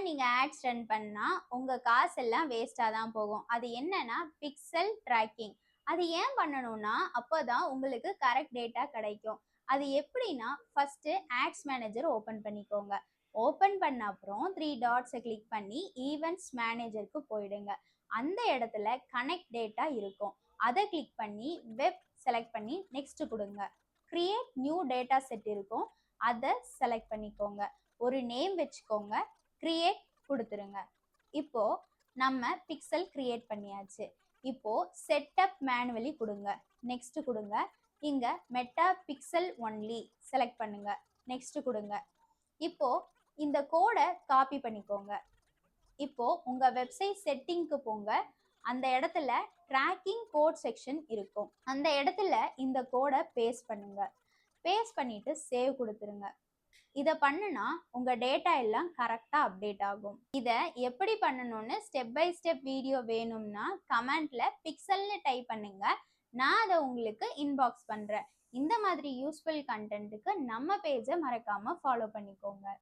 நீங்க ads run பண்ணா உங்க காசெல்லாம் வேஸ்டா தான் போகும். அது என்னன்னா பிக்சல் ட்ராக்கிங். அது ஏன் பண்ணணும்னா அப்பதான் உங்களுக்கு கரெக்ட் டேட்டா கிடைக்கும். அது எப்படின்னா ஃபர்ஸ்ட் ஆட்ஸ் மேனேஜர் ஓபன் பண்ணிக்கோங்க. ஓபன் பண்ண அப்புறம் 3 டாட்ஸை கிளிக் பண்ணி ஈவென்ட்ஸ் மேனேஜருக்கு போயிடுங்க. அந்த இடத்துல கனெக்ட் டேட்டா இருக்கும். அதை கிளிக் பண்ணி வெப் செலக்ட் பண்ணி நெக்ஸ்ட் கொடுங்க. கிரியேட் நியூ டேட்டா செட் இருக்கும். அதை செலக்ட் பண்ணிக்கோங்க. ஒரு நேம் வச்சுக்கோங்க. கிரியேட் கொடுத்துருங்க. இப்போ நம்ம பிக்சல் கிரியேட் பண்ணியாச்சு. இப்போ செட்டப் மேனுவலி கொடுங்க. நெக்ஸ்ட் கொடுங்க. இங்க மெட்டா பிக்சல் ஒன்லி செலக்ட் பண்ணுங்க. நெக்ஸ்ட் கொடுங்க. இப்போ இந்த கோடை காப்பி பண்ணிக்கோங்க. இப்போ உங்க வெப்சைட் செட்டிங்க்கு போங்க. அந்த இடத்துல ட்ராக்கிங் கோட் செக்ஷன் இருக்கும். அந்த இடத்துல இந்த கோடை பேஸ்ட் பண்ணுங்க. பேஸ்ட் பண்ணிட்டு சேவ் கொடுத்துருங்க. இதை பண்ணுனா உங்க டேட்டா எல்லாம் கரெக்டா அப்டேட் ஆகும். இதை எப்படி பண்ணணும்னு ஸ்டெப் பை ஸ்டெப் வீடியோ வேணும்னா கமெண்ட்ல பிக்சல்னு டைப் பண்ணுங்க. நான் அதை உங்களுக்கு இன்பாக்ஸ் பண்றேன். இந்த மாதிரி யூஸ்ஃபுல் கண்டென்ட்டுக்கு நம்ம பேஜை மறக்காம ஃபாலோ பண்ணிக்கோங்க.